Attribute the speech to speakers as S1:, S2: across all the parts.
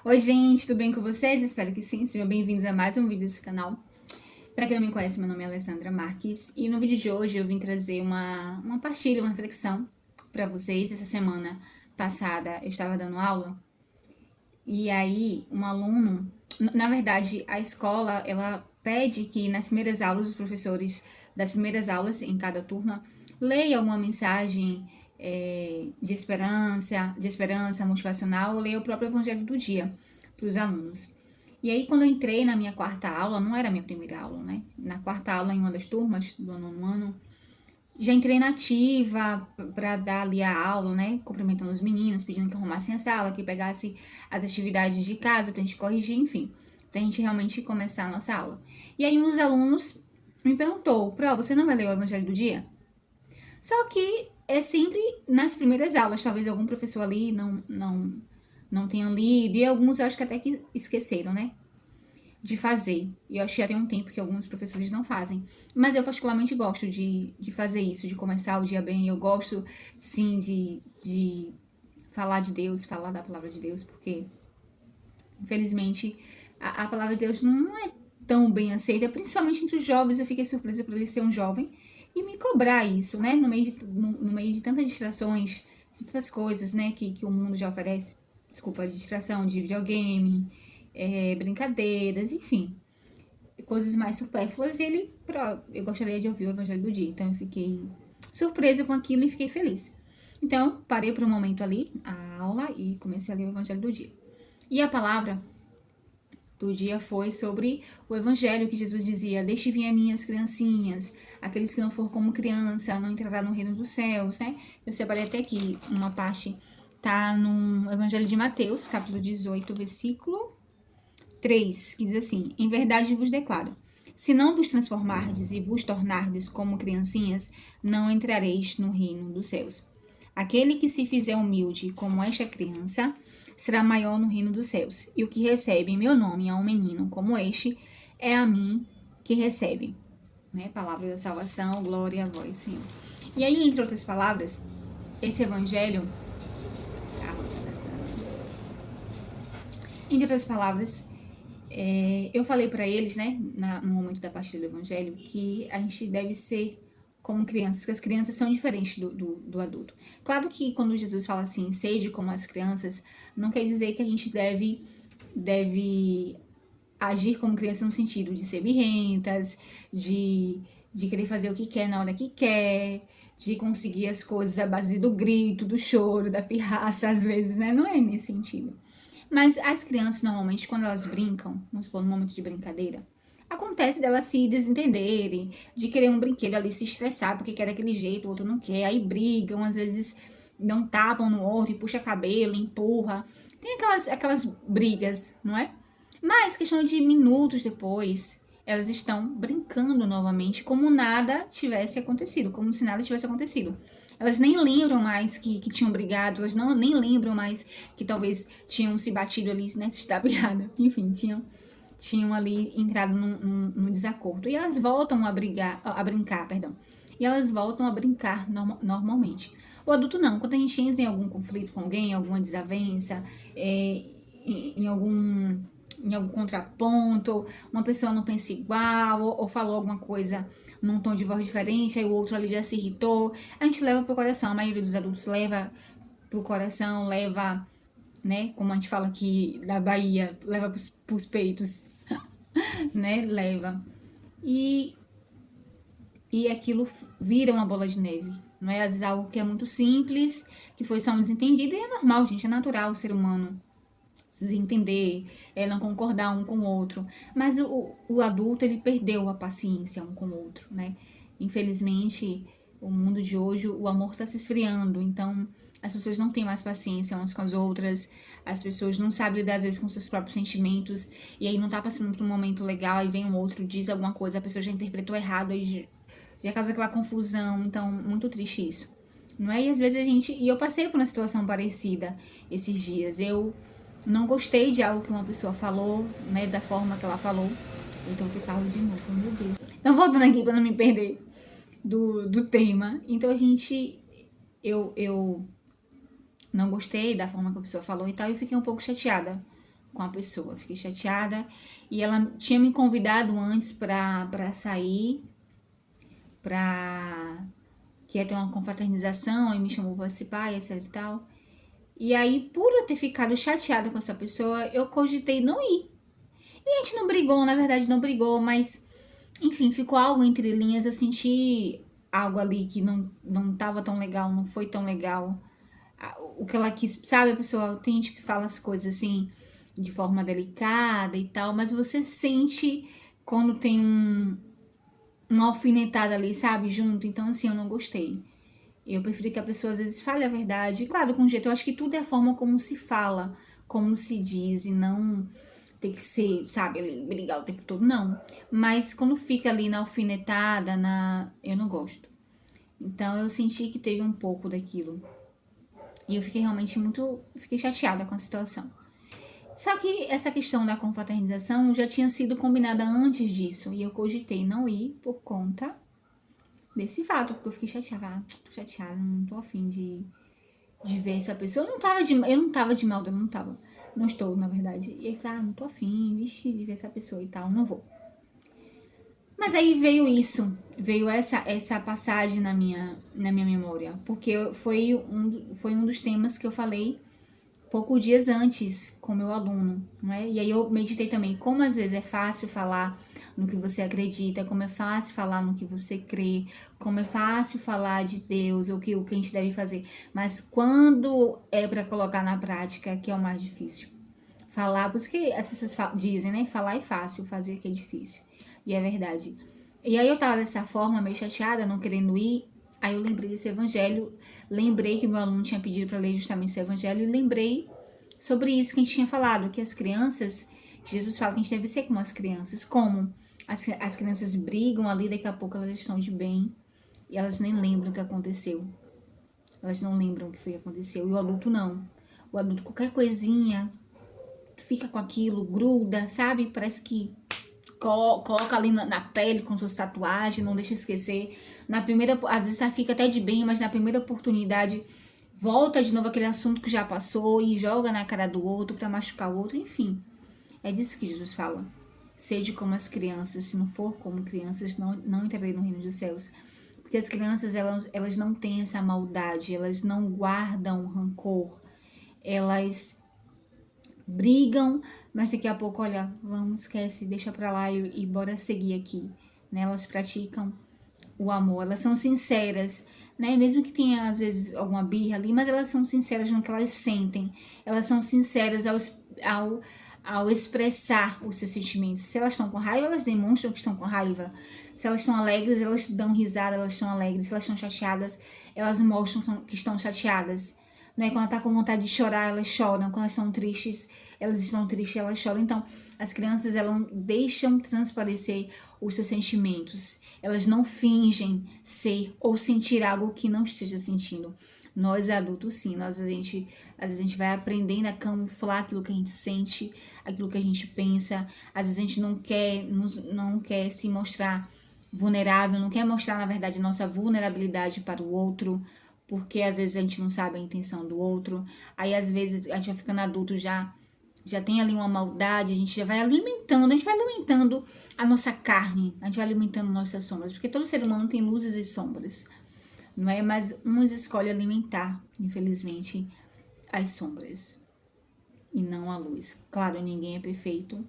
S1: Oi gente, tudo bem com vocês? Espero que sim, sejam bem-vindos a mais um vídeo desse canal. Para quem não me conhece, meu nome é Alessandra Marques e no vídeo de hoje eu vim trazer uma partilha, uma reflexão para vocês. Essa semana passada eu estava dando aula e aí um aluno, na verdade a escola, ela pede que nas primeiras aulas, os professores das primeiras aulas em cada turma leiam uma mensagem de esperança motivacional, ou leia o próprio Evangelho do dia para os alunos. E aí, quando eu entrei na minha quarta aula, não era a minha primeira aula, né? Na quarta aula, em uma das turmas do nono ano, já entrei na ativa para dar ali a aula, né? Cumprimentando os meninos, pedindo que arrumassem a sala, que pegasse as atividades de casa pra gente corrigir, enfim, pra gente realmente começar a nossa aula. E aí, um dos alunos me perguntou: Pro, você não vai ler o Evangelho do dia? Só que é sempre nas primeiras aulas, talvez algum professor ali não tenha lido, e alguns eu acho que até que esqueceram, né, de fazer. E eu acho que já tem um tempo que alguns professores não fazem. Mas eu particularmente gosto de fazer isso, de começar o dia bem. Eu gosto, sim, de falar de Deus, falar da palavra de Deus, porque, infelizmente, a palavra de Deus não é tão bem aceita, principalmente entre os jovens. Eu fiquei surpresa por ele ser um jovem e me cobrar isso, né? No meio de tantas distrações, de tantas coisas, né, que o mundo já oferece. Desculpa, de distração, de videogame, brincadeiras, enfim, coisas mais supérfluas. E ele, eu gostaria de ouvir o Evangelho do dia. Então eu fiquei surpresa com aquilo e fiquei feliz. Então, parei por um momento ali a aula e comecei a ler o Evangelho do dia. E a palavra do dia foi sobre o evangelho que Jesus dizia: deixe vir a minhas criancinhas, aqueles que não for como criança não entrará no reino dos céus, né? Eu separei até aqui uma parte, tá no evangelho de Mateus, capítulo 18, versículo 3, que diz assim: em verdade vos declaro, se não vos transformardes e vos tornardes como criancinhas, não entrareis no reino dos céus. Aquele que se fizer humilde como esta criança, será maior no reino dos céus. E o que recebe em meu nome a um menino como este, é a mim que recebe. Né? Palavra da salvação, glória a vós, Senhor. E aí, entre outras palavras, esse evangelho, entre outras palavras, eu falei para eles, né, no momento da partilha do evangelho, que a gente deve ser como crianças, que as crianças são diferentes do adulto. Claro que quando Jesus fala assim, seja como as crianças, não quer dizer que a gente deve agir como criança no sentido de ser birrentas, de querer fazer o que quer na hora que quer, de conseguir as coisas à base do grito, do choro, da pirraça, às vezes, né? Não é nesse sentido. Mas as crianças, normalmente, quando elas brincam, vamos supor, no momento de brincadeira, acontece delas se desentenderem, de querer um brinquedo ali, se estressar porque quer daquele jeito, o outro não quer, aí brigam, às vezes dão tapam no outro e puxa cabelo, empurra. Tem aquelas brigas, não é? Mas, questão de minutos depois, elas estão brincando novamente, como nada tivesse acontecido, como se nada tivesse acontecido. Elas nem lembram mais que tinham brigado, elas nem lembram mais que talvez tinham se batido ali, né, se estapeado, enfim, tinham ali entrado num desacordo. E elas voltam a brincar, perdão. E elas voltam a brincar normalmente. O adulto não, quando a gente entra em algum conflito com alguém, alguma desavença, em algum contraponto, uma pessoa não pensa igual, ou falou alguma coisa num tom de voz diferente, aí o outro ali já se irritou, a gente leva pro coração. A maioria dos adultos leva pro coração, leva, né, como a gente fala aqui da Bahia, leva pros peitos, né, leva. E aquilo vira uma bola de neve, não é? Às vezes algo que é muito simples, que foi só um desentendido, e é normal, gente, é natural o ser humano desentender, não concordar um com o outro. Mas o adulto, ele perdeu a paciência um com o outro, né? Infelizmente, o mundo de hoje, o amor está se esfriando, então as pessoas não têm mais paciência umas com as outras, as pessoas não sabem lidar às vezes com seus próprios sentimentos, e aí não tá passando por um momento legal, aí vem um outro, diz alguma coisa, a pessoa já interpretou errado, aí já causa aquela confusão. Então, muito triste isso, não é? E às vezes e eu passei por uma situação parecida esses dias. Eu não gostei de algo que uma pessoa falou, né, da forma que ela falou. Então, o carro de novo, meu Deus. Então, voltando aqui para não me perder do tema. Então, eu não gostei da forma que a pessoa falou e tal, e fiquei um pouco chateada com a pessoa, fiquei chateada. E ela tinha me convidado antes pra sair, que ia ter uma confraternização, e me chamou pra participar, etc e tal. E aí, por eu ter ficado chateada com essa pessoa, eu cogitei não ir. E a gente não brigou, na verdade não brigou, mas, enfim, ficou algo entre linhas. Eu senti algo ali que não tava tão legal, não foi tão legal. O que ela quis, sabe, a pessoa, tem gente que fala as coisas assim, de forma delicada e tal, mas você sente quando tem uma alfinetada ali, sabe, junto. Então, assim, eu não gostei. Eu prefiro que a pessoa às vezes fale a verdade. Claro, com jeito, eu acho que tudo é a forma como se fala, como se diz, e não tem que ser, sabe, brigar o tempo todo, não. Mas quando fica ali na alfinetada, eu não gosto. Então eu senti que teve um pouco daquilo. E eu fiquei realmente fiquei chateada com a situação. Só que essa questão da confraternização já tinha sido combinada antes disso. E eu cogitei não ir por conta desse fato, porque eu fiquei chateada. Tô chateada, não tô afim de ver essa pessoa. Eu não tava de mal, eu não tava. Não estou, na verdade. E aí eu falei, não tô afim, vixe, de ver essa pessoa e tal, não vou. Mas aí veio essa passagem na minha memória, porque foi um dos temas que eu falei poucos dias antes com meu aluno, né? E aí eu meditei também como às vezes é fácil falar no que você acredita, como é fácil falar no que você crê, como é fácil falar de Deus, o que a gente deve fazer, mas quando é para colocar na prática que é o mais difícil. Falar, por isso que as pessoas dizem, né? Falar é fácil, fazer que é difícil. E é verdade. E aí eu tava dessa forma, meio chateada, não querendo ir. Aí eu lembrei desse evangelho, lembrei que meu aluno tinha pedido para ler justamente esse evangelho, e lembrei sobre isso que a gente tinha falado, que as crianças, Jesus fala que a gente deve ser como as crianças. Como? As crianças brigam ali, daqui a pouco elas estão de bem, e elas nem lembram o que aconteceu. Elas não lembram o que foi que aconteceu. E o adulto não. O adulto, qualquer coisinha, fica com aquilo, gruda, sabe? Parece que coloca ali na pele com suas tatuagens, não deixa esquecer. Na primeira, às vezes fica até de bem, mas na primeira oportunidade volta de novo aquele assunto que já passou e joga na cara do outro para machucar o outro, enfim. É disso que Jesus fala. Seja como as crianças, se não for como crianças, não entrarei no reino dos céus. Porque as crianças, elas não têm essa maldade, elas não guardam rancor, elas brigam, mas daqui a pouco, olha, vamos, esquece, deixa pra lá e bora seguir aqui, né? Elas praticam o amor, elas são sinceras, né? Mesmo que tenha, às vezes, alguma birra ali, mas elas são sinceras no que elas sentem, elas são sinceras ao expressar os seus sentimentos. Se elas estão com raiva, elas demonstram que estão com raiva. Se elas estão alegres, elas dão risada, elas estão alegres. Se elas estão chateadas, elas mostram que estão chateadas. Né? Quando ela tá com vontade de chorar, elas choram. Quando elas estão tristes, elas choram. Então, as crianças, elas deixam transparecer os seus sentimentos. Elas não fingem ser ou sentir algo que não esteja sentindo. Nós adultos, sim, às vezes a gente vai aprendendo a camuflar aquilo que a gente sente, aquilo que a gente pensa. Às vezes a gente não quer se mostrar vulnerável, não quer mostrar, na verdade, nossa vulnerabilidade para o outro, porque às vezes a gente não sabe a intenção do outro. Aí às vezes a gente vai ficando adulto, já tem ali uma maldade, a gente vai alimentando a nossa carne, a gente vai alimentando nossas sombras, porque todo ser humano tem luzes e sombras, não é? Mas uns escolhem alimentar, infelizmente, as sombras e não a luz. Claro, ninguém é perfeito,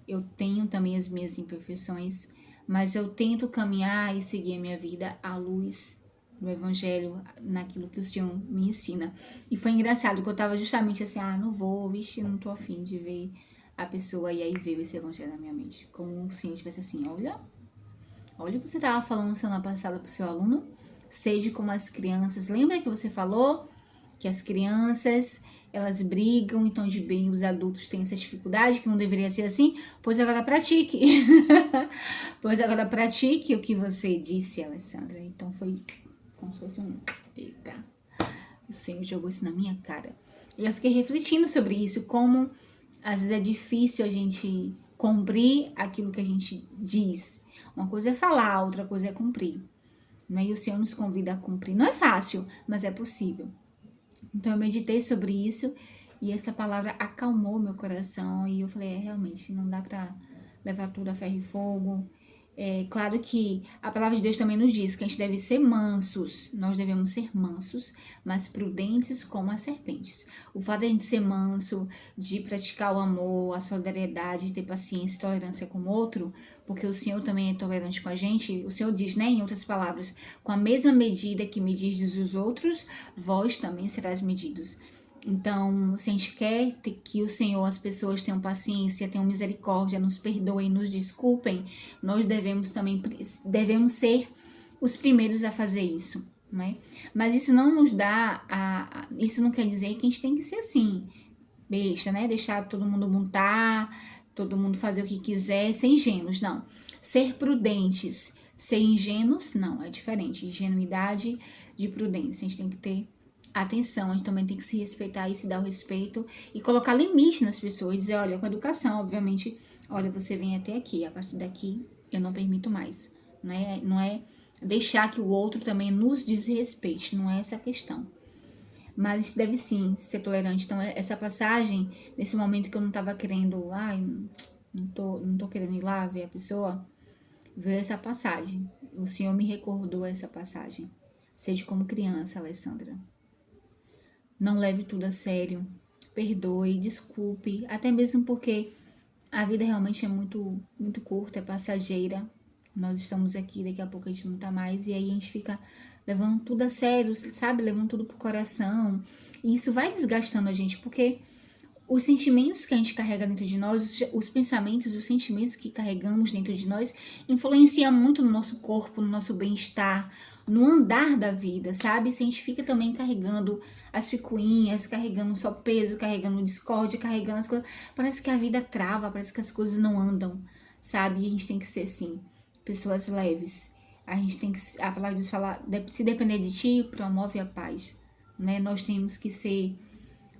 S1: eu tenho também as minhas imperfeições, mas eu tento caminhar e seguir a minha vida à luz do evangelho, naquilo que o Senhor me ensina. E foi engraçado que eu tava justamente assim, não vou, vixe, não tô afim de ver a pessoa, e aí veio esse evangelho na minha mente, como se eu tivesse assim, olha o que você tava falando semana passada pro seu aluno, seja como as crianças. Lembra que você falou que as crianças, elas brigam, então de bem os adultos têm essa dificuldade, que não deveria ser assim? Pois agora pratique. Pois agora pratique o que você disse, Alessandra. Então foi como se fosse eita, o Senhor jogou isso na minha cara. E eu fiquei refletindo sobre isso, como às vezes é difícil a gente cumprir aquilo que a gente diz. Uma coisa é falar, outra coisa é cumprir. E o Senhor nos convida a cumprir. Não é fácil, mas é possível. Então eu meditei sobre isso E essa palavra acalmou meu coração e eu falei, realmente, não dá pra levar tudo a ferro e fogo. É claro que a palavra de Deus também nos diz que a gente deve ser mansos, nós devemos ser mansos, mas prudentes como as serpentes. O fato de a gente ser manso, de praticar o amor, a solidariedade, de ter paciência e tolerância com o outro, porque o Senhor também é tolerante com a gente, o Senhor diz, né, em outras palavras, com a mesma medida que medirdes os outros, vós também serás medidos. Então, se a gente quer que o Senhor, as pessoas tenham paciência, tenham misericórdia, nos perdoem, nos desculpem, nós devemos ser os primeiros a fazer isso, né? Mas isso não nos dá, isso não quer dizer que a gente tem que ser assim, besta, né? Deixar todo mundo montar, todo mundo fazer o que quiser, ser ingênuos, não. Ser prudentes, ser ingênuos, não, é diferente. Ingenuidade de prudência, a gente tem que ter atenção, a gente também tem que se respeitar e se dar o respeito e colocar limite nas pessoas, dizer, olha, com educação, obviamente, olha, você vem até aqui, a partir daqui eu não permito mais, né? Não é deixar que o outro também nos desrespeite, não é essa a questão. Mas deve sim ser tolerante. Então, essa passagem, nesse momento que eu não tava querendo, não tô querendo ir lá ver a pessoa, veio essa passagem. O Senhor me recordou essa passagem. Seja como criança, Alessandra. Não leve tudo a sério, perdoe, desculpe, até mesmo porque a vida realmente é muito, muito curta, é passageira. Nós estamos aqui, daqui a pouco a gente não tá mais, e aí a gente fica levando tudo a sério, sabe? Levando tudo pro coração. E isso vai desgastando a gente, porque os sentimentos que a gente carrega dentro de nós, os pensamentos, os sentimentos que carregamos dentro de nós, influenciam muito no nosso corpo, no nosso bem-estar, no andar da vida, sabe? Se a gente fica também carregando as picuinhas, carregando só peso, carregando discórdia, carregando as coisas, parece que a vida trava, parece que as coisas não andam, sabe? E a gente tem que ser assim, pessoas leves. A gente tem que, a palavra de Deus fala, se depender de ti, promove a paz, né? Nós temos que ser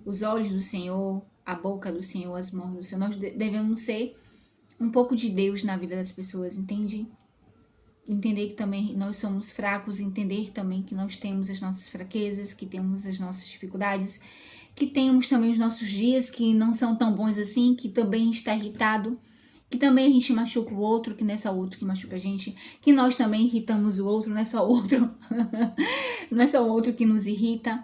S1: os olhos do Senhor, a boca do Senhor, as mãos do Senhor. Nós devemos ser um pouco de Deus na vida das pessoas, entende? Entender que também nós somos fracos, entender também que nós temos as nossas fraquezas, que temos as nossas dificuldades, que temos também os nossos dias que não são tão bons assim, que também a gente está irritado, que também a gente machuca o outro, que não é só o outro que machuca a gente, que nós também irritamos o outro, não é só o outro, não é só o outro que nos irrita.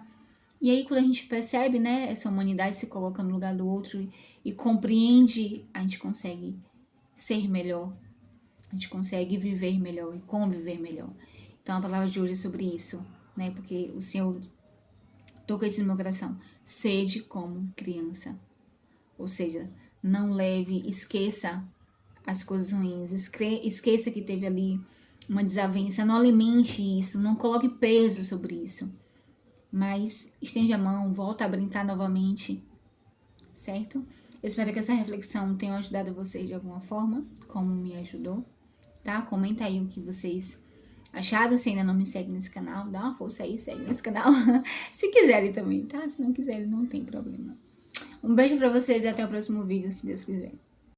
S1: E aí quando a gente percebe, né, essa humanidade se coloca no lugar do outro e compreende, a gente consegue ser melhor, a gente consegue viver melhor e conviver melhor. Então a palavra de hoje é sobre isso, né, porque o Senhor toca isso no meu coração. Sede como criança. Ou seja, não leve, esqueça as coisas ruins, esqueça que teve ali uma desavença, não alimente isso, não coloque peso sobre isso. Mas estende a mão, volta a brincar novamente, certo? Eu espero que essa reflexão tenha ajudado vocês de alguma forma, como me ajudou, tá? Comenta aí o que vocês acharam, se ainda não me segue nesse canal, dá uma força aí, segue nesse canal, se quiserem também, tá? Se não quiserem, não tem problema. Um beijo pra vocês e até o próximo vídeo, se Deus quiser.